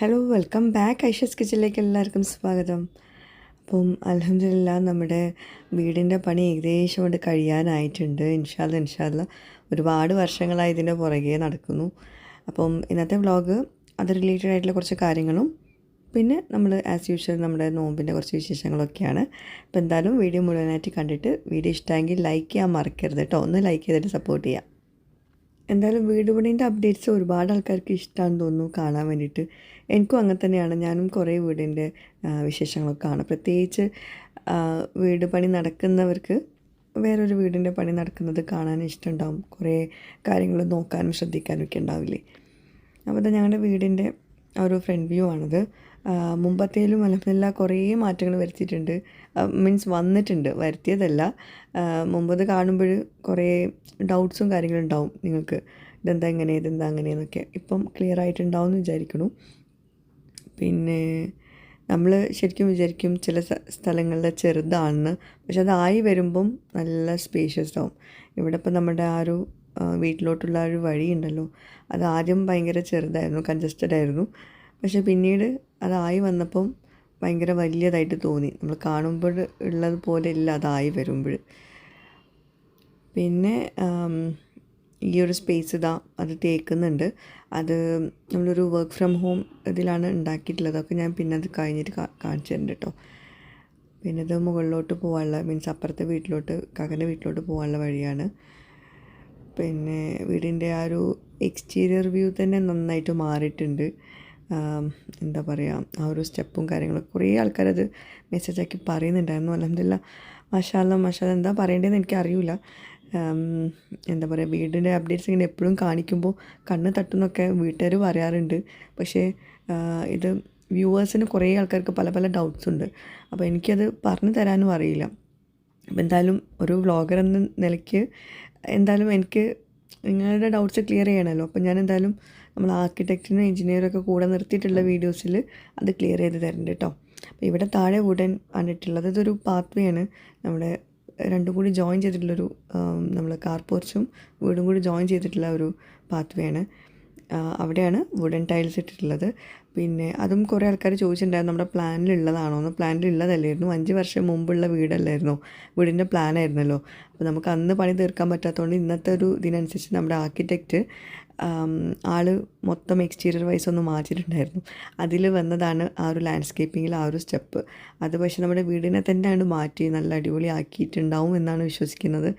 Hello welcome back Aisha's കിച്ചണിലേക്ക് എല്ലാവർക്കും സ്വാഗതം. അപ്പം അൽഹംദുലില്ലാ നമ്മുടെ വീടിൻ്റെ പണി ഏകദേശം കൊണ്ട് കഴിയാനായിട്ടുണ്ട്. ഇൻഷാല്ല ഒരുപാട് വർഷങ്ങളായി ഇതിൻ്റെ പുറകെ നടക്കുന്നു. അപ്പം ഇന്നത്തെ വ്ളോഗ് അത് റിലേറ്റഡ് ആയിട്ടുള്ള കുറച്ച് കാര്യങ്ങളും പിന്നെ നമ്മൾ ആസ് യൂഷ്വൽ നമ്മുടെ നോമ്പിൻ്റെ കുറച്ച് വിശേഷങ്ങളൊക്കെയാണ്. അപ്പോൾ എന്തായാലും വീഡിയോ മുഴുവനായിട്ട് കണ്ടിട്ട് വീഡിയോ ഇഷ്ടമെങ്കിൽ ലൈക്ക് ചെയ്യാൻ മറക്കരുത് കേട്ടോ. ഒന്ന് ലൈക്ക് ചെയ്തിട്ട് സപ്പോർട്ട് ചെയ്യാം. എന്തായാലും വീട് പണീൻ്റെ അപ്ഡേറ്റ്സ് ഒരുപാട് ആൾക്കാർക്ക് ഇഷ്ടമാണെന്ന് തോന്നുന്നു കാണാൻ വേണ്ടിയിട്ട്. എനിക്കും അങ്ങനെ തന്നെയാണ്. ഞാനും കുറേ വീടിൻ്റെ വിശേഷങ്ങളൊക്കെ കാണും. പ്രത്യേകിച്ച് വീട് പണി നടക്കുന്നവർക്ക് വേറൊരു വീടിൻ്റെ പണി നടക്കുന്നത് കാണാൻ ഇഷ്ടമുണ്ടാവും. കുറേ കാര്യങ്ങൾ നോക്കാനും ശ്രദ്ധിക്കാനും ഒക്കെ ഉണ്ടാവില്ലേ. അപ്പോൾ ഇത് ഞങ്ങളുടെ വീടിൻ്റെ ഒരു ഫ്രണ്ട് വ്യൂ ആണിത്. മുമ്പത്തേലും അൽഹംദുലില്ലാ കുറേ മാറ്റങ്ങൾ വരുത്തിയിട്ടുണ്ട്. മീൻസ് വന്നിട്ടുണ്ട്, വരുത്തിയതല്ല. മുമ്പത് കാണുമ്പോൾ കുറേ ഡൗട്ട്സും കാര്യങ്ങളും ഉണ്ടാവും നിങ്ങൾക്ക്. ഇതെന്താ ഇങ്ങനെ, ഇതെന്താ അങ്ങനെയെന്നൊക്കെ. ഇപ്പം ക്ലിയർ ആയിട്ടുണ്ടാവും എന്ന് വിചാരിക്കുന്നു. പിന്നെ നമ്മൾ ശരിക്കും വിചാരിക്കും ചില സ്ഥലങ്ങളിൽ ചെറുതാണെന്ന്, പക്ഷെ അതായി വരുമ്പം നല്ല സ്പേഷ്യസ് ആവും. ഇവിടെ ഇപ്പം നമ്മുടെ ആ ഒരു വീട്ടിലോട്ടുള്ള ഒരു വഴിയുണ്ടല്ലോ, അത് ആദ്യം ഭയങ്കര ചെറുതായിരുന്നു, കൺജസ്റ്റഡ് ആയിരുന്നു. പക്ഷെ പിന്നീട് അതായി വന്നപ്പം ഭയങ്കര വലിയതായിട്ട് തോന്നി. നമ്മൾ കാണുമ്പോൾ ഉള്ളത് പോലെ ഇല്ല അതായി വരുമ്പോൾ. പിന്നെ ഈ ഒരു സ്പേസ് ഇതാ അത് തേക്കുന്നുണ്ട്. അത് നമ്മളൊരു വർക്ക് ഫ്രം ഹോം ഇതിലാണ് ഉണ്ടാക്കിയിട്ടുള്ളത്. അതൊക്കെ ഞാൻ പിന്നെ അത് കഴിഞ്ഞിട്ട് കാണിച്ചു തരുന്നുണ്ട് കേട്ടോ. പിന്നെ ഇത് മുകളിലോട്ട് പോകാനുള്ള, മീൻസ് അപ്പുറത്തെ വീട്ടിലോട്ട്, കാക്കൻ്റെ വീട്ടിലോട്ട് പോകാനുള്ള വഴിയാണ്. പിന്നെ വീടിൻ്റെ ആ ഒരു എക്സ്റ്റീരിയർ വ്യൂ തന്നെ നന്നായിട്ട് മാറിയിട്ടുണ്ട്. എന്താ പറയുക, ആ ഒരു സ്റ്റെപ്പും കാര്യങ്ങളും കുറേ ആൾക്കാരത് മെസ്സേജാക്കി പറയുന്നുണ്ടായിരുന്നു. അൽഹംദുലില്ലാ മാഷാ അല്ലാ എന്താ പറയേണ്ടതെന്ന് എനിക്കറിയില്ല. എന്താ പറയുക, വീടിൻ്റെ അപ്ഡേറ്റ്സ് ഇങ്ങനെ എപ്പോഴും കാണിക്കുമ്പോൾ കണ്ണ് തട്ടുന്നൊക്കെ വീട്ടുകാർ പറയാറുണ്ട്. പക്ഷേ ഇത് വ്യൂവേഴ്സിന് കുറേ ആൾക്കാർക്ക് പല പല ഡൗട്ട്സ് ഉണ്ട്. അപ്പോൾ എനിക്കത് പറഞ്ഞു തരാനും അറിയില്ല. അപ്പോൾ എന്തായാലും ഒരു വ്ളോഗർ എന്ന നിലയ്ക്ക് എന്തായാലും എനിക്ക് നിങ്ങളുടെ ഡൗട്ട്സ് ക്ലിയർ ചെയ്യണമല്ലോ. അപ്പോൾ ഞാൻ എന്തായാലും നമ്മൾ ആർക്കിടെക്റ്റിനും എഞ്ചിനീയറൊക്കെ കൂടെ നിർത്തിയിട്ടുള്ള വീഡിയോസിൽ അത് ക്ലിയർ ചെയ്ത് തരുന്നുണ്ട് കേട്ടോ. അപ്പോൾ ഇവിടെ താഴെ വുഡൻ ആണിട്ടുള്ളത്. ഇതൊരു പാത്ത് വേ ആണ്. നമ്മുടെ രണ്ടും കൂടി ജോയിൻ ചെയ്തിട്ടുള്ളൊരു, നമ്മൾ കാർ പോർച്ചും വീടും കൂടി ജോയിൻ ചെയ്തിട്ടുള്ള ഒരു പാത്ത് വേ ആണ്. അവിടെയാണ് വുഡൻ ടൈൽസ് ഇട്ടിട്ടുള്ളത്. പിന്നെ അതും കുറേ ആൾക്കാർ ചോദിച്ചിട്ടുണ്ടായിരുന്നു നമ്മുടെ പ്ലാനിലുള്ളതാണോ എന്ന്. പ്ലാനിലുള്ളതല്ലായിരുന്നു, 5 വർഷം മുമ്പുള്ള വീടല്ലായിരുന്നു, വീടിൻ്റെ പ്ലാനായിരുന്നല്ലോ. അപ്പോൾ നമുക്ക് അന്ന് പണി തീർക്കാൻ പറ്റാത്തതുകൊണ്ട് ഇന്നത്തെ ഒരു ഇതിനനുസരിച്ച് നമ്മുടെ ആർക്കിടെക്റ്റ് ആൾ മൊത്തം എക്സ്റ്റീരിയർ വൈസ് ഒന്ന് മാറ്റിയിട്ടുണ്ടായിരുന്നു. അതിൽ വന്നതാണ് ആ ഒരു ലാൻഡ്സ്കേപ്പിങ്ങിൽ ആ ഒരു സ്റ്റെപ്പ്. അത് പക്ഷേ നമ്മുടെ വീടിനെ തന്നെയാണ് മാറ്റി നല്ല അടിപൊളി ആക്കിയിട്ടുണ്ടാവും എന്നാണ് വിശ്വസിക്കുന്നത്.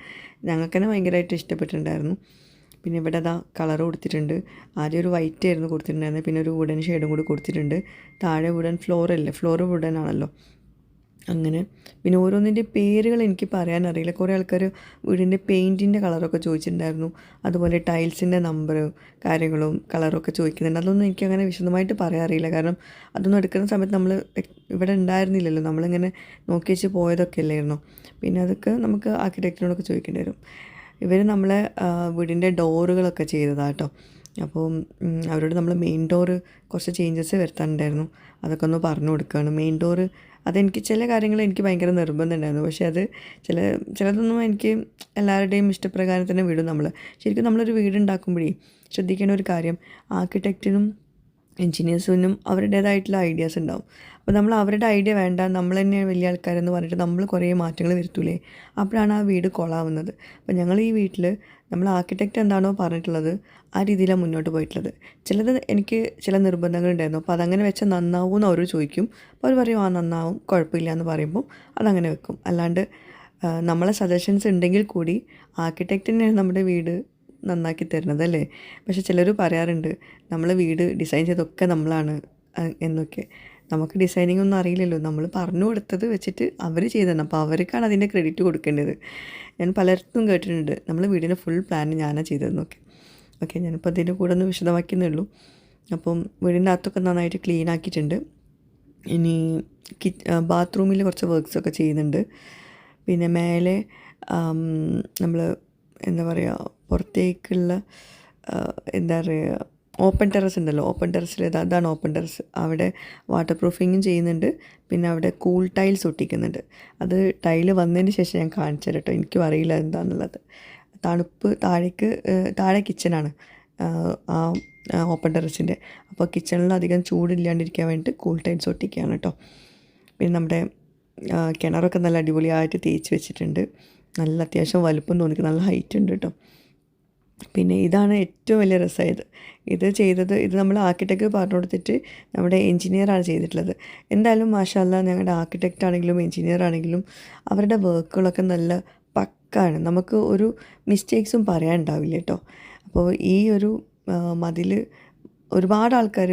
ഞങ്ങൾക്ക് തന്നെ ഭയങ്കരമായിട്ട് ഇഷ്ടപ്പെട്ടിട്ടുണ്ടായിരുന്നു. പിന്നെ ഇവിടെ അതാ കളർ കൊടുത്തിട്ടുണ്ട്. ആദ്യം ഒരു വൈറ്റ് ആയിരുന്നു കൊടുത്തിട്ടുണ്ടായിരുന്നത്, പിന്നെ ഒരു വുഡൻ ഷെയ്ഡും കൂടി കൊടുത്തിട്ടുണ്ട്. താഴെ വുഡൻ ഫ്ലോർ വുഡൻ ആണല്ലോ അങ്ങനെ. പിന്നെ ഓരോന്നിൻ്റെ പേരുകൾ എനിക്ക് പറയാനറിയില്ല. കുറേ ആൾക്കാർ വീടിൻ്റെ പെയിൻറ്റിൻ്റെ കളറൊക്കെ ചോദിച്ചിട്ടുണ്ടായിരുന്നു. അതുപോലെ ടൈൽസിൻ്റെ നമ്പർ കാര്യങ്ങളും കളറൊക്കെ ചോദിക്കുന്നുണ്ട്. അതൊന്നും എനിക്കങ്ങനെ വിശദമായിട്ട് പറയാറില്ല. കാരണം അതൊന്നും എടുക്കുന്ന സമയത്ത് നമ്മൾ ഇവിടെ ഉണ്ടായിരുന്നില്ലല്ലോ, നമ്മളിങ്ങനെ നോക്കി വെച്ച് പോയതൊക്കെ അല്ലായിരുന്നു. പിന്നെ അതൊക്കെ നമുക്ക് ആർക്കിടെക്റ്റിനോടൊക്കെ ചോദിക്കേണ്ടി വരും. ഇവർ നമ്മളെ വീടിൻ്റെ ഡോറുകളൊക്കെ ചെയ്തതാണ് കേട്ടോ. അപ്പോൾ അവരോട് നമ്മൾ മെയിൻ ഡോറ് കുറച്ച് ചേഞ്ചസ് വരുത്താനുണ്ടായിരുന്നു. അതൊക്കെ ഒന്ന് പറഞ്ഞു കൊടുക്കുകയാണ്. മെയിൻ ഡോറ് അതെനിക്ക് ചില കാര്യങ്ങൾ എനിക്ക് ഭയങ്കര നിർബന്ധം ഉണ്ടായിരുന്നു. പക്ഷേ അത് ചിലതൊന്നും എനിക്ക് എല്ലാവരുടെയും ഇഷ്ടപ്രകാരം തന്നെ വിടും. ശരിക്കും നമ്മളൊരു വീടുണ്ടാക്കുമ്പോഴേ ശ്രദ്ധിക്കേണ്ട ഒരു കാര്യം, ആർക്കിടെക്റ്റിനും എൻജിനീയേഴ്സിനും അവരുടേതായിട്ടുള്ള ഐഡിയാസ് ഉണ്ടാവും. അപ്പോൾ നമ്മൾ അവരുടെ ഐഡിയ വേണ്ട, നമ്മൾ തന്നെ വലിയ ആൾക്കാരെന്ന് പറഞ്ഞിട്ട് നമ്മൾ കുറേ മാറ്റങ്ങൾ വരുത്തൂലേ, അപ്പോഴാണ് ആ വീട് കൊളാവുന്നത്. അപ്പോൾ ഞങ്ങൾ ഈ വീട്ടിൽ നമ്മൾ ആർക്കിടെക്റ്റ് എന്താണോ പറഞ്ഞിട്ടുള്ളത് ആ രീതിയിലാണ് മുന്നോട്ട് പോയിട്ടുള്ളത്. ചിലത് എനിക്ക് ചില നിർബന്ധങ്ങളുണ്ടായിരുന്നു. അപ്പോൾ അതങ്ങനെ വെച്ചാൽ നന്നാവും എന്ന് അവർ ചോദിക്കും. അപ്പോൾ അവർ പറയും ആ നന്നാവും, കുഴപ്പമില്ല എന്ന് പറയുമ്പോൾ അതങ്ങനെ വെക്കും. അല്ലാണ്ട് നമ്മളെ സജഷൻസ് ഉണ്ടെങ്കിൽ കൂടി ആർക്കിടെക്റ്റിനാണ് നമ്മുടെ വീട് നന്നാക്കി തരുന്നത് അല്ലേ. പക്ഷെ ചിലർ പറയാറുണ്ട് നമ്മൾ വീട് ഡിസൈൻ ചെയ്തൊക്കെ നമ്മളാണ് എന്നൊക്കെ. നമുക്ക് ഡിസൈനിങ് ഒന്നും അറിയില്ലല്ലോ, നമ്മൾ പറഞ്ഞു കൊടുത്തത് വെച്ചിട്ട് അവർ ചെയ്തതാണ്. അപ്പോൾ അവർക്കാണ് അതിൻ്റെ ക്രെഡിറ്റ് കൊടുക്കേണ്ടത്. ഞാൻ പലർക്കും കേട്ടിട്ടുണ്ട് നമ്മൾ വീടിൻ്റെ ഫുൾ പ്ലാൻ ഞാനാണ് ചെയ്തതെന്നൊക്കെ. ഓക്കെ, ഞാനിപ്പോൾ അതിൻ്റെ കൂടെ ഒന്ന് വിശദമാക്കുന്നേ ഉള്ളൂ. അപ്പം വീടിൻ്റെ അകത്തൊക്കെ നന്നായിട്ട് ക്ലീൻ ആക്കിയിട്ടുണ്ട്. ഇനി ബാത്റൂമിൽ കുറച്ച് വർക്ക്സൊക്കെ ചെയ്യുന്നുണ്ട്. പിന്നെ മേലെ നമ്മൾ എന്താ പറയുക, പുറത്തേക്കുള്ള എന്താ പറയുക, ഓപ്പൺ ടെറസ് ഉണ്ടല്ലോ, ഓപ്പൺ ടെറസിൽ അതാണ് ഓപ്പൺ ടെറസ്. അവിടെ വാട്ടർ പ്രൂഫിങ്ങും ചെയ്യുന്നുണ്ട്. പിന്നെ അവിടെ കൂൾ ടൈൽസ് ഒട്ടിക്കുന്നുണ്ട്. അത് ടൈല് വന്നതിന് ശേഷം ഞാൻ കാണിച്ചു തരാം കേട്ടോ. എനിക്കും അറിയില്ല എന്താണെന്നുള്ളത്. തണുപ്പ് താഴെ കിച്ചനാണ്. ആ ഓപ്പൺ ടെറസിൻ്റെ. അപ്പോൾ കിച്ചണിൽ അധികം ചൂടില്ലാണ്ടിരിക്കാൻ വേണ്ടിയിട്ട് കൂൾ ടൈൽസ് ഒട്ടിക്കുകയാണ് കേട്ടോ. പിന്നെ നമ്മുടെ കിണറൊക്കെ നല്ല അടിപൊളിയായിട്ട് തേച്ച് വെച്ചിട്ടുണ്ട്. നല്ല അത്യാവശ്യം വലുപ്പം തോന്നിക്കും, നല്ല ഹൈറ്റ് ഉണ്ട് കേട്ടോ. പിന്നെ ഇതാണ് ഏറ്റവും വലിയ രസമായത്. ഇത് നമ്മൾ ആർക്കിടെക്റ്റ് പറഞ്ഞു കൊടുത്തിട്ട് നമ്മുടെ എൻജിനീയറാണ് ചെയ്തിട്ടുള്ളത്. എന്തായാലും മാഷാ അല്ലാ, ഞങ്ങളുടെ ആർക്കിടെക്റ്റ് ആണെങ്കിലും എൻജിനീയർ ആണെങ്കിലും അവരുടെ വർക്കുകളൊക്കെ നല്ല പക്കാണ്. നമുക്ക് ഒരു മിസ്റ്റേക്സും പറയാനുണ്ടാവില്ല കേട്ടോ. അപ്പോൾ ഈ ഒരു മതിൽ ഒരുപാട് ആൾക്കാർ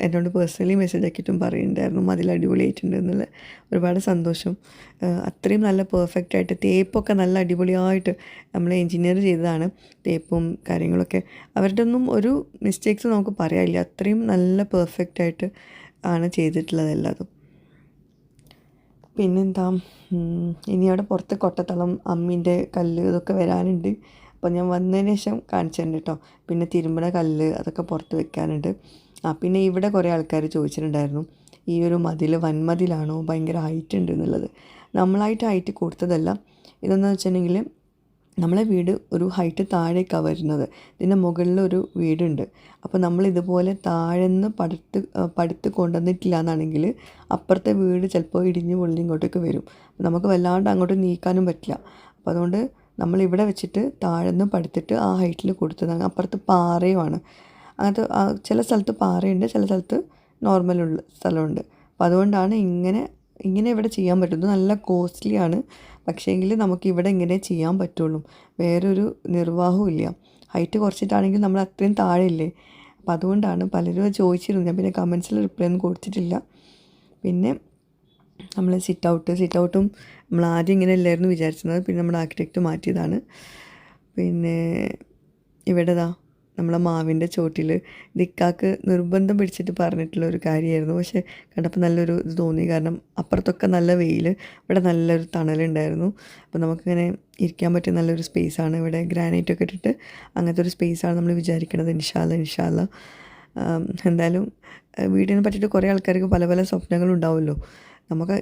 എന്നോട് പേഴ്സണലി മെസ്സേജ് ആക്കിയിട്ടും പറയുന്നുണ്ടായിരുന്നു മതിൽ അടിപൊളിയായിട്ടുണ്ട് എന്നുള്ള. ഒരുപാട് സന്തോഷം. അത്രയും നല്ല പെർഫെക്റ്റായിട്ട് തേപ്പൊക്കെ നല്ല അടിപൊളിയായിട്ട് നമ്മൾ എൻജിനീയർ ചെയ്തതാണ്. തേപ്പും കാര്യങ്ങളൊക്കെ അവരുടെ ഒന്നും ഒരു മിസ്റ്റേക്സ് നമുക്ക് പറയാനില്ല. അത്രയും നല്ല പെർഫെക്റ്റായിട്ട് ആണ് ചെയ്തിട്ടുള്ളത് എല്ലാതും. പിന്നെന്താ, ഇനി അവിടെ പുറത്ത് കൊട്ടത്തളം, അമ്മീൻ്റെ കല്ല് ഇതൊക്കെ വരാനുണ്ട്. അപ്പോൾ ഞാൻ വന്നതിന് ശേഷം കാണിച്ചിട്ടുണ്ട് കേട്ടോ. പിന്നെ തിരുമ്പണ കല്ല് അതൊക്കെ പുറത്ത് വെക്കാനുണ്ട്. പിന്നെ ഇവിടെ കുറേ ആൾക്കാർ ചോദിച്ചിട്ടുണ്ടായിരുന്നു ഈ ഒരു മതിൽ വൻമതിലാണോ, ഭയങ്കര ഹൈറ്റ് ഉണ്ട് എന്നുള്ളത്. നമ്മളായിട്ട് ഹൈറ്റ് കൊടുത്തതല്ല. ഇതെന്ന് വെച്ചിട്ടുണ്ടെങ്കിൽ നമ്മളെ വീട് ഒരു ഹൈറ്റ് താഴേക്കാണ് വരുന്നത്. ഇതിൻ്റെ മുകളിലൊരു വീടുണ്ട്. അപ്പോൾ നമ്മളിതുപോലെ താഴെന്ന് പടുത്ത് കൊണ്ടുവന്നിട്ടില്ല എന്നാണെങ്കിൽ അപ്പുറത്തെ വീട് ചിലപ്പോൾ ഇടിഞ്ഞ് പൊളിഞ്ഞ് ഇങ്ങോട്ടേക്ക് വരും. നമുക്ക് വല്ലാണ്ട് അങ്ങോട്ട് നീക്കാനും പറ്റില്ല. അപ്പോൾ അതുകൊണ്ട് നമ്മളിവിടെ വെച്ചിട്ട് താഴെന്ന് പടുത്തിട്ട് ആ ഹൈറ്റിൽ കൊടുത്തതാണ്. അപ്പുറത്ത് പാറയുമാണ്. അങ്ങനത്തെ ചില സ്ഥലത്ത് പാറയുണ്ട്, ചില സ്ഥലത്ത് നോർമലുള്ള സ്ഥലമുണ്ട്. അപ്പോൾ അതുകൊണ്ടാണ് ഇങ്ങനെ ഇവിടെ ചെയ്യാൻ പറ്റുന്നത്. നല്ല കോസ്റ്റ്ലിയാണ്, പക്ഷേങ്കിൽ നമുക്കിവിടെ ഇങ്ങനെ ചെയ്യാൻ പറ്റുള്ളൂ. വേറൊരു നിർവാഹവും ഇല്ല. ഹൈറ്റ് കുറച്ചിട്ടാണെങ്കിൽ നമ്മൾ അത്രയും താഴെയില്ലേ. അപ്പോൾ അതുകൊണ്ടാണ് പലരും ചോദിച്ചിരുന്നു. ഞാൻ പിന്നെ കമൻസിൽ റിപ്ലൈ ഒന്നും കൊടുത്തിട്ടില്ല. പിന്നെ നമ്മൾ സിറ്റ് ഔട്ടും നമ്മൾ ആദ്യം ഇങ്ങനെ അല്ലായിരുന്നു വിചാരിച്ചിരുന്നത്. പിന്നെ നമ്മുടെ ആർക്കിടെക്റ്റ് മാറ്റിയതാണ്. പിന്നെ ഇവിടെ നമ്മളെ മാവിൻ്റെ ചോട്ടിൽ ദിക്കാക്ക് നിർബന്ധം പിടിച്ചിട്ട് പറഞ്ഞിട്ടുള്ള ഒരു കാര്യമായിരുന്നു. പക്ഷേ കണ്ടപ്പോൾ നല്ലൊരു ഇത് തോന്നി. കാരണം അപ്പുറത്തൊക്കെ നല്ല വെയിൽ, ഇവിടെ നല്ലൊരു തണലുണ്ടായിരുന്നു. അപ്പോൾ നമുക്കിങ്ങനെ ഇരിക്കാൻ പറ്റിയ നല്ലൊരു സ്പേസാണ്. ഇവിടെ ഗ്രാനൈറ്റൊക്കെ ഇട്ടിട്ട് അങ്ങനത്തെ ഒരു സ്പേസാണ് നമ്മൾ വിചാരിക്കുന്നത്. ഇൻഷാ അല്ലാ. എന്തായാലും വീടിനെ പറ്റിയിട്ട് കുറേ ആൾക്കാർക്ക് പല പല സ്വപ്നങ്ങളുണ്ടാവുമല്ലോ.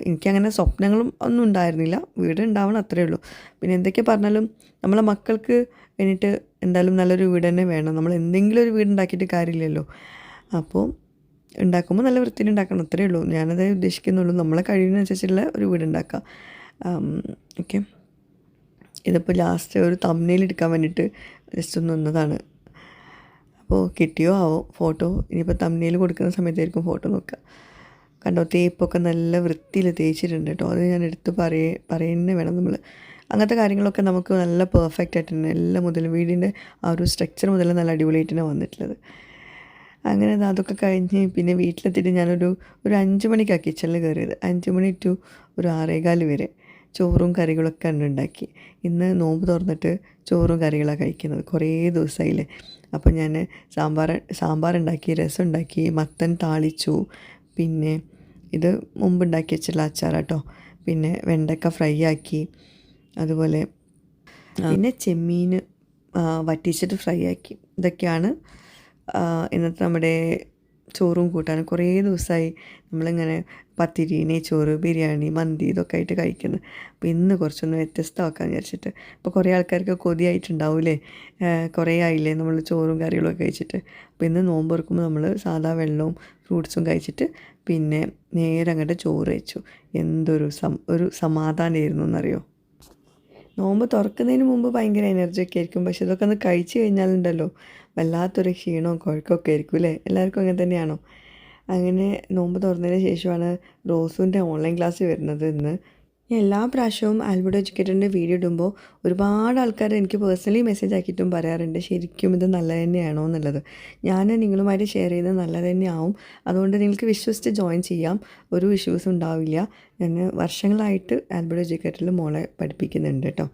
എനിക്കങ്ങനെ സ്വപ്നങ്ങളും ഒന്നും ഉണ്ടായിരുന്നില്ല. വീട് ഉണ്ടാവണം, അത്രയേ ഉള്ളൂ. പിന്നെ എന്തൊക്കെ പറഞ്ഞാലും നമ്മളെ മക്കൾക്ക് വേണ്ടിയിട്ട് എന്തായാലും നല്ലൊരു വീട് തന്നെ വേണം. നമ്മൾ എന്തെങ്കിലും ഒരു വീട് ഉണ്ടാക്കിയിട്ട് കാര്യമില്ലല്ലോ. അപ്പോൾ ഉണ്ടാക്കുമ്പോൾ നല്ല വൃത്തിയിൽ ഉണ്ടാക്കണം, അത്രയേ ഉള്ളൂ. ഞാനതേ ഉദ്ദേശിക്കുന്നുള്ളൂ. നമ്മളെ കഴിവിനനുസരിച്ചുള്ള ഒരു വീട് ഉണ്ടാക്കുക. ഓക്കെ, ഇതിപ്പോൾ ലാസ്റ്റ് ഒരു തംബ്നെയിൽ എടുക്കാൻ വേണ്ടിയിട്ട് ജസ്റ്റ് ഒന്ന് വന്നതാണ്. അപ്പോൾ കിട്ടിയോ ആവോ ഫോട്ടോ. ഇനിയിപ്പോൾ തംബ്നെയിൽ കൊടുക്കുന്ന സമയത്തായിരിക്കും ഫോട്ടോ നോക്കുക. കണ്ടോ, തേപ്പൊക്കെ നല്ല വൃത്തിയിൽ തേച്ചിട്ടുണ്ട് കേട്ടോ. അത് ഞാൻ എടുത്ത് പറയുന്നേ വേണം. നമ്മൾ അങ്ങനത്തെ കാര്യങ്ങളൊക്കെ നമുക്ക് നല്ല പെർഫെക്റ്റ് ആയിട്ട് തന്നെ എല്ലാം മുതൽ വീടിൻ്റെ ആ ഒരു സ്ട്രക്ചർ മുതൽ നല്ല അടിപൊളിയായിട്ടാണ് വന്നിട്ടുള്ളത്. അങ്ങനെ അതൊക്കെ കഴിഞ്ഞ് പിന്നെ വീട്ടിലെത്തിയിട്ട് ഞാനൊരു 5 മണിക്കാണ് കിച്ചണിൽ കയറിയത്. 5 മണി ടു ഒരു 6:15 വരെ ചോറും കറികളൊക്കെ ഉണ്ടാക്കി. ഇന്ന് നോമ്പ് തുറന്നിട്ട് ചോറും കറികളാണ് കഴിക്കുന്നത്. കുറേ ദിവസമായില്ലേ. അപ്പോൾ ഞാൻ സാമ്പാർ ഉണ്ടാക്കി, രസം ഉണ്ടാക്കി, മത്തൻ താളിച്ചു. പിന്നെ ഇത് മുമ്പ് ഉണ്ടാക്കി വെച്ചിട്ടുള്ള അച്ചാറാട്ടോ. പിന്നെ വെണ്ടക്ക ഫ്രൈ ആക്കി. അതുപോലെ പിന്നെ ചെമ്മീൻ വറ്റിച്ചിട്ട് ഫ്രൈ ആക്കി. ഇതൊക്കെയാണ് ഇന്നത്തെ നമ്മുടെ ചോറും കൂട്ടാനും. കുറേ ദിവസമായി നമ്മളിങ്ങനെ പത്തിരി, നെയ്ച്ചോറ്, ബിരിയാണി, മന്തി ഇതൊക്കെ ആയിട്ട് കഴിക്കുന്നത്. അപ്പോൾ ഇന്ന് കുറച്ചൊന്ന് വ്യത്യസ്തമാക്കാമെന്ന് വിചാരിച്ചിട്ട്. ഇപ്പോൾ കുറേ ആൾക്കാർക്ക് കൊതിയായിട്ടുണ്ടാവില്ലേ, കുറേ ആയില്ലേ നമ്മൾ ചോറും കറികളൊക്കെ കഴിച്ചിട്ട്. അപ്പോൾ ഇന്ന് നോമ്പ് തുറക്കുമ്പോൾ നമ്മൾ സാധാ വെള്ളവും ഫ്രൂട്ട്സും കഴിച്ചിട്ട് പിന്നെ നേരെ അങ്ങോട്ട് ചോറ് കഴിച്ചു. എന്തൊരു സമാധാനമായിരുന്നു എന്നറിയോ. നോമ്പ് തുറക്കുന്നതിന് മുമ്പ് ഭയങ്കര എനർജിയൊക്കെ ആയിരിക്കും. പക്ഷെ ഇതൊക്കെ ഒന്ന് കഴിച്ച് കഴിഞ്ഞാലുണ്ടല്ലോ വല്ലാത്തൊരു ക്ഷീണവും കുഴക്കമൊക്കെ ആയിരിക്കും അല്ലേ. എല്ലാവർക്കും അങ്ങനെ തന്നെയാണോ? അങ്ങനെ നോമ്പ് തുറന്നതിന് ശേഷമാണ് റോസുവിൻ്റെ ഓൺലൈൻ ക്ലാസ് വരുന്നത് ഇന്ന്. ഞാൻ എല്ലാ പ്രാവശ്യവും ആൽബർട്ട് എഡ്യൂക്കേറ്ററിൻ്റെ വീഡിയോ ഇടുമ്പോൾ ഒരുപാട് ആൾക്കാർ എനിക്ക് പേഴ്സണലി മെസ്സേജ് ആക്കിയിട്ടും പറയാറുണ്ട് ശരിക്കും ഇത് നല്ലത് തന്നെയാണോ എന്നുള്ളത്. ഞാൻ നിങ്ങളുമായിട്ട് ഷെയർ ചെയ്ത് നല്ലത് തന്നെയാവും. അതുകൊണ്ട് നിങ്ങൾക്ക് വിശ്വസിച്ച് ജോയിൻ ചെയ്യാം, ഒരു ഇഷ്യൂസും ഉണ്ടാവില്ല. ഞാൻ വർഷങ്ങളായിട്ട് ആൽബർട്ട് എഡ്യൂക്കേറ്ററിൽ മോളെ പഠിപ്പിക്കുന്നുണ്ട് കേട്ടോ.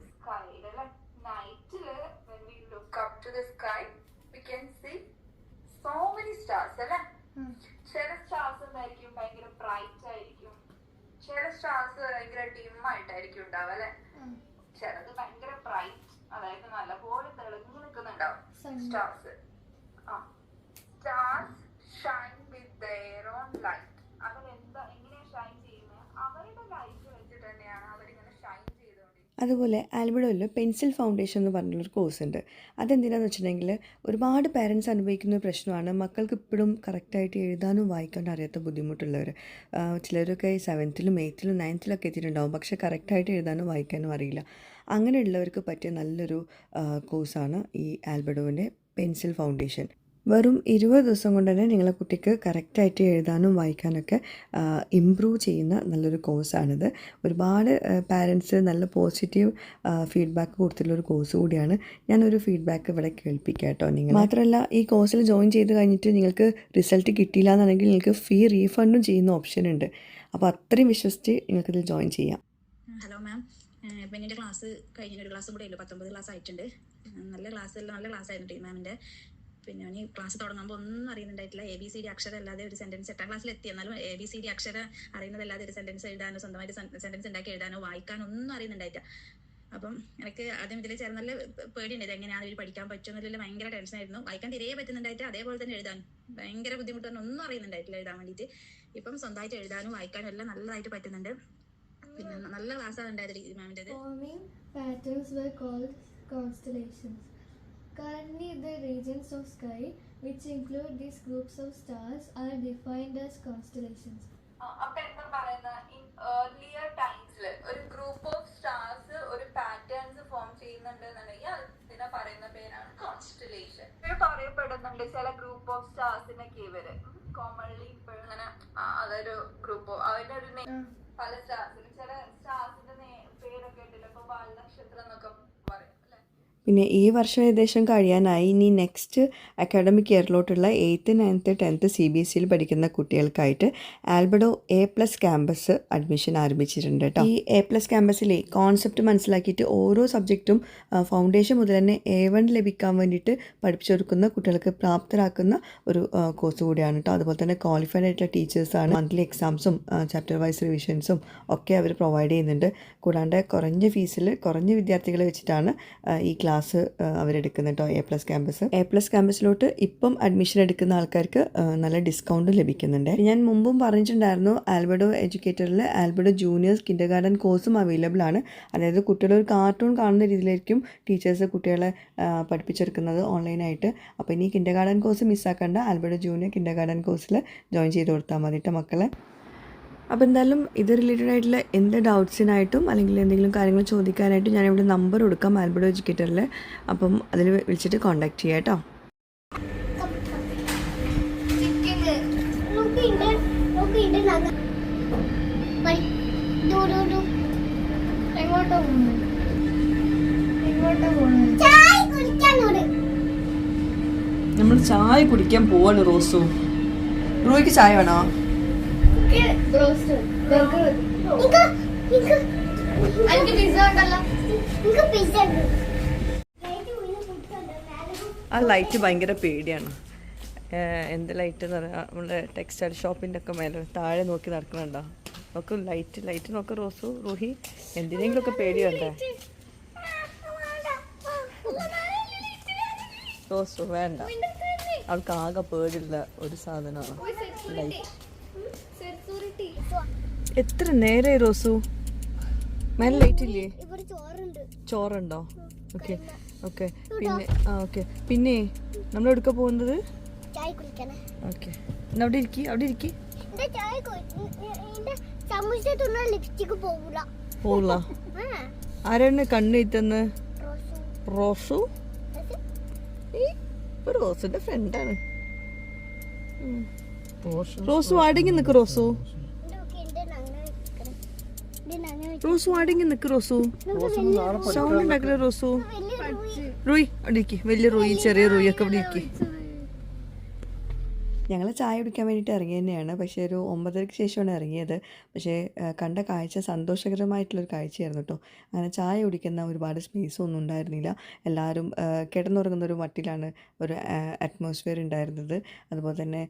ചില സ്റ്റാർസ് ഭയങ്കര ഡിം ആയിട്ടായിരിക്കും ഉണ്ടാവുക അല്ലെ. ചിലത് ഭയങ്കര ബ്രൈറ്റ്, അതായത് നല്ലപോലെ തെളിഞ്ഞു നിൽക്കുന്നുണ്ടാവും stars. Stars shine with their own light. എങ്ങനെയാ ഷൈൻ ചെയ്യുന്നത്? അവരുടെ ലൈറ്റ് വെച്ചിട്ട് തന്നെയാണ് അവരിങ്ങനെ ഷൈൻ ചെയ്തുകൊണ്ടിരിക്കുന്നത്. അതുപോലെ ആൽബിഡോയിൽ പെൻസിൽ ഫൗണ്ടേഷൻ എന്ന് പറഞ്ഞുള്ളൊരു കോഴ്സ് ഉണ്ട്. അതെന്തിനാന്ന് വെച്ചിട്ടുണ്ടെങ്കിൽ ഒരുപാട് പേരൻസ് അനുഭവിക്കുന്ന ഒരു പ്രശ്നമാണ് മക്കൾക്ക് ഇപ്പോഴും കറക്റ്റായിട്ട് എഴുതാനും വായിക്കാനും അറിയാത്ത ബുദ്ധിമുട്ടുള്ളവർ. ചിലരൊക്കെ 7th-ലും 8th-ലും 9th-ലൊക്കെ എത്തിയിട്ടുണ്ടാവും, പക്ഷേ കറക്റ്റായിട്ട് എഴുതാനും വായിക്കാനും അറിയില്ല. അങ്ങനെയുള്ളവർക്ക് പറ്റിയ നല്ലൊരു കോഴ്സാണ് ഈ ആൽബിഡോവിൻ്റെ പെൻസിൽ ഫൗണ്ടേഷൻ. വെറും 20 ദിവസം കൊണ്ട് തന്നെ നിങ്ങളെ കുട്ടിക്ക് കറക്റ്റായിട്ട് എഴുതാനും വായിക്കാനൊക്കെ ഇമ്പ്രൂവ് ചെയ്യുന്ന നല്ലൊരു കോഴ്സാണിത്. ഒരുപാട് പാരൻസ് നല്ല പോസിറ്റീവ് ഫീഡ്ബാക്ക് കൊടുത്തിട്ടുള്ളൊരു കോഴ്സ് കൂടിയാണ്. ഞാനൊരു ഫീഡ്ബാക്ക് ഇവിടെ കേൾപ്പിക്കാം കേട്ടോ നിങ്ങൾ. മാത്രമല്ല ഈ കോഴ്സിൽ ജോയിൻ ചെയ്ത് കഴിഞ്ഞിട്ട് നിങ്ങൾക്ക് റിസൾട്ട് കിട്ടിയില്ല എന്നാണെങ്കിൽ നിങ്ങൾക്ക് ഫീ റീഫണ്ടും ചെയ്യുന്ന ഓപ്ഷൻ ഉണ്ട്. അപ്പോൾ അത്രയും വിശ്വസിച്ച് നിങ്ങൾക്കിതിൽ ജോയിൻ ചെയ്യാം. ഹലോ മാം, ഇപ്പം എൻ്റെ ക്ലാസ് കഴിഞ്ഞൊരു ക്ലാസ്സും കൂടെ ഉള്ളൂ, 19 ക്ലാസ് ആയിട്ടുണ്ട്. നല്ല ക്ലാസ് ആയിരുന്നു മാമിൻ്റെ. പിന്നെ ഞാൻ ക്ലാസ് തുടങ്ങുമ്പോൾ ഒന്നും അറിയുന്നുണ്ടായിട്ടില്ല. ABCD അക്ഷരം അല്ലാതെ ഒരു സെൻറ്റൻസ് 8ാം ക്ലാസ്സിൽ എത്തി, എന്നാലും ABCD അക്ഷരം അറിയുന്നതല്ലാതെ ഒരു സെൻറ്റൻസ് എഴുതാനോ സ്വന്തമായിട്ട് സെൻറ്റൻസ് ഉണ്ടാക്കി എഴുതാനോ വായിക്കാനോ ഒന്നും അറിയുന്നുണ്ടായിട്ടില്ല. അപ്പം എനിക്ക് ആദ്യം ഇതിൽ ചേർന്ന് നല്ല പേടിയുണ്ട്, എങ്ങനെയാണ് ഇവർ പഠിക്കാൻ പറ്റുമെന്നുള്ള ഭയങ്കര ടെൻഷനായിരുന്നു. വായിക്കാൻ തിരേ പറ്റുന്നുണ്ടായിട്ട് അതേപോലെ തന്നെ എഴുതാൻ ഭയങ്കര ബുദ്ധിമുട്ടൊന്നും ഒന്നും അറിയുന്നുണ്ടായിട്ടില്ല എഴുതാൻ വേണ്ടിയിട്ട്. ഇപ്പം സ്വന്തമായിട്ട് എഴുതാനും വായിക്കാനും എല്ലാം നല്ലതായിട്ട് പറ്റുന്നുണ്ട്. പിന്നെ നല്ല ക്ലാസ്സാണ് ഉണ്ടായത് മാമിൻ്റെത്. Forming patterns were called constellations. Currently, the regions of sky, which include these groups of stars, are defined as constellations. അപ്പൊ എന്താ പറയുന്ന ഇൻ ഏർലിയർ ടൈംസിൽ ഒരു ഗ്രൂപ്പ് ഓഫ് സ്റ്റാർസ് ഒരു പാറ്റേൺസ് ഫോം ചെയ്യുന്നുണ്ട് എന്നുണ്ടെങ്കിൽ അതിനെ പറയുന്ന പേരാണ് കോൺസ്റ്റലേഷൻ. ഇവര് പറയപ്പെടുന്നുണ്ട് ചില ഗ്രൂപ്പ് ഓഫ് സ്റ്റാർസിനൊക്കെ ഇവര് കോമൺലി ഇപ്പോഴും ഇങ്ങനെ അതൊരു ഗ്രൂപ്പ് അവരുടെ ഒരു പല സ്റ്റാർസിനും ചില സ്റ്റാർസിന്റെ പേരൊക്കെ ഇട്ടില്ല. ഇപ്പൊ വാൽനക്ഷത്രം എന്നൊക്കെ പറയും അല്ലെ. പിന്നെ ഈ വർഷം ഏകദേശം കഴിയാനായി. ഇനി next academic ഇയറിലോട്ടുള്ള 8th, 9th, 10th CBSEയിൽ പഠിക്കുന്ന കുട്ടികൾക്കായിട്ട് ആൽബിഡോ A+ ക്യാമ്പസ് അഡ്മിഷൻ ആരംഭിച്ചിട്ടുണ്ട് കേട്ടോ. ഈ A+ ക്യാമ്പസിലെ കോൺസെപ്റ്റ് മനസ്സിലാക്കിയിട്ട് ഓരോ സബ്ജക്റ്റും ഫൗണ്ടേഷൻ മുതൽ തന്നെ A1 ലഭിക്കാൻ വേണ്ടിയിട്ട് പഠിപ്പിച്ചെടുക്കുന്ന കുട്ടികൾക്ക് പ്രാപ്തരാക്കുന്ന ഒരു കോഴ്സ് കൂടിയാണ് കേട്ടോ. അതുപോലെ തന്നെ ക്വാളിഫൈഡ് ആയിട്ടുള്ള ടീച്ചേഴ്സാണ്. മന്ത്ലി എക്സാംസും ചാപ്റ്റർ വൈസ് റിവിഷൻസും ഒക്കെ അവർ പ്രൊവൈഡ് ചെയ്യുന്നുണ്ട്. കൂടാണ്ട് കുറഞ്ഞ ഫീസിൽ കുറഞ്ഞ വിദ്യാർത്ഥികളെ വെച്ചിട്ടാണ് ഈ ക്ലാസ് അവരെടുക്കുന്നത് കേട്ടോ. A+ ക്യാമ്പസിലോട്ട് ഇപ്പം അഡ്മിഷൻ എടുക്കുന്ന ആൾക്കാർക്ക് നല്ല ഡിസ്കൗണ്ടും ലഭിക്കുന്നുണ്ട്. ഞാൻ മുമ്പും പറഞ്ഞിട്ടുണ്ടായിരുന്നു ആൽബിഡോ എഡ്യൂക്കേറ്ററിൽ ആൽബിഡോ ജൂനിയേഴ്സ് കിൻഡർ ഗാർഡൻ കോഴ്സും അവൈലബിൾ ആണ്. അതായത് കുട്ടികളെ ഒരു കാർട്ടൂൺ കാണുന്ന രീതിയിലായിരിക്കും ടീച്ചേഴ്സ് കുട്ടികളെ പഠിപ്പിച്ചെടുക്കുന്നത് ഓൺലൈനായിട്ട്. അപ്പോൾ ഇനി കിൻഡർ ഗാർഡൻ കോഴ്സ് മിസ്സാക്കണ്ട, ആൽബിഡോ ജൂനിയർ കിൻഡർ ഗാർഡൻ കോഴ്സിൽ ജോയിൻ ചെയ്ത് കൊടുത്താൽ മതിട്ടോ മക്കളെ. അപ്പോൾ എന്തായാലും ഇത് റിലേറ്റഡ് ആയിട്ടുള്ള എന്ത് ഡൗട്ട്സിനായിട്ടും അല്ലെങ്കിൽ എന്തെങ്കിലും കാര്യങ്ങൾ ചോദിക്കാനായിട്ടും ഞാനിവിടെ നമ്പർ കൊടുക്കാം ആൽബിഡോ എഡ്യൂക്കേറ്ററിൽ. അപ്പം അതിൽ വിളിച്ചിട്ട് കോൺടാക്ട് ചെയ്യാം കേട്ടോ. നമ്മൾ ചായ കുടിക്കാൻ പോവാണ് റോസു. റോയ്ക്ക് ചായ വേണോ? ആ ലൈറ്റ് ഭയങ്കര പേടിയാണ്. എന്ത് ലൈറ്റ് എന്ന് പറഞ്ഞാൽ നമ്മുടെ ടെക്സ്റ്റൈൽ ഷോപ്പിൻ്റെ ഒക്കെ മേലെ താഴെ നോക്കി നടക്കണുണ്ടോ? നോക്ക് ലൈറ്റ് നോക്ക് റോസു. റൂഹി എന്തിനെങ്കിലുമൊക്കെ പേടി വേണ്ടേ? റോസു വേണ്ട, അവൾക്ക് ആകെ പേടിയുള്ള ഒരു സാധനമാണ് ലൈറ്റ്. എത്ര നേരമായി റോസു? മേലെ ലൈറ്റ് ഇല്ലേ? ചോറുണ്ടോ? Okay okay. പിന്നെ പിന്നെ നമ്മൾ എടുക്ക പോകുന്നത് ഓക്കെ. അവിടെ ഇരിക്കി പോവില്ല. ആരാണ് കണ്ണ് ഇത്തന്ന്? റോസു. റോസുന്റെ ഫ്രണ്ടാണ്. റോസു അടങ്ങി നിക്ക്. റോസു അടങ്ങി നിക്ക്. റോസു സൗണ്ട് ഉണ്ടാക്കില്ല. റോസു റൂയി അവിടെ ഇരിക്കി. വലിയ റൂയി ചെറിയ റൂയി ഒക്കെ ഇവിടെ ഇരിക്കി. ഞങ്ങൾ ചായ കുടിക്കാൻ വേണ്ടിയിട്ട് ഇറങ്ങി തന്നെയാണ്. പക്ഷേ ഒരു 9:30 ശേഷമാണ് ഇറങ്ങിയത്. പക്ഷേ കണ്ട കാഴ്ച സന്തോഷകരമായിട്ടുള്ളൊരു കാഴ്ചയായിരുന്നു കേട്ടോ. അങ്ങനെ ചായ കുടിക്കുന്ന ഒരുപാട് സ്പേസൊന്നും ഉണ്ടായിരുന്നില്ല. എല്ലാവരും കിടന്നുറങ്ങുന്നൊരു മട്ടിലാണ് ഒരു അറ്റ്മോസ്ഫിയർ ഉണ്ടായിരുന്നത്. അതുപോലെ തന്നെ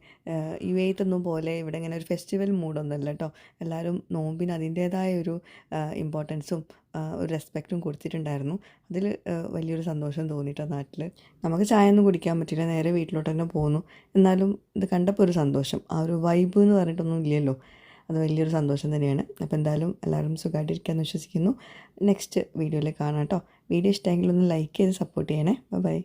UAE പോലെ ഇവിടെ ഇങ്ങനെ ഒരു ഫെസ്റ്റിവൽ മൂഡൊന്നുമല്ല കേട്ടോ. എല്ലാവരും നോമ്പിന് അതിൻ്റേതായ ഒരു ഇമ്പോർട്ടൻസും ഒരു റെസ്പെക്റ്റും കൊടുത്തിട്ടുണ്ടായിരുന്നു. അതിൽ വലിയൊരു സന്തോഷം തോന്നിയിട്ടോ. നാട്ടിൽ നമുക്ക് ചായ ഒന്നും കുടിക്കാൻ പറ്റില്ല, നേരെ വീട്ടിലോട്ട് തന്നെ പോന്നു. എന്നാലും ഇത് കണ്ടപ്പോൾ ഒരു സന്തോഷം. ആ ഒരു വൈബ് എന്ന് പറഞ്ഞിട്ടൊന്നും ഇല്ലല്ലോ. അത് വലിയൊരു സന്തോഷം തന്നെയാണ്. അപ്പോൾ എന്തായാലും എല്ലാവരും സുഖമായിട്ടിരിക്കാമെന്ന് വിശ്വസിക്കുന്നു. നെക്സ്റ്റ് വീഡിയോയിൽ കാണാം കേട്ടോ. വീഡിയോ ഇഷ്ടമെങ്കിൽ ഒന്ന് ലൈക്ക് ചെയ്ത് സപ്പോർട്ട് ചെയ്യണേ. ബൈ.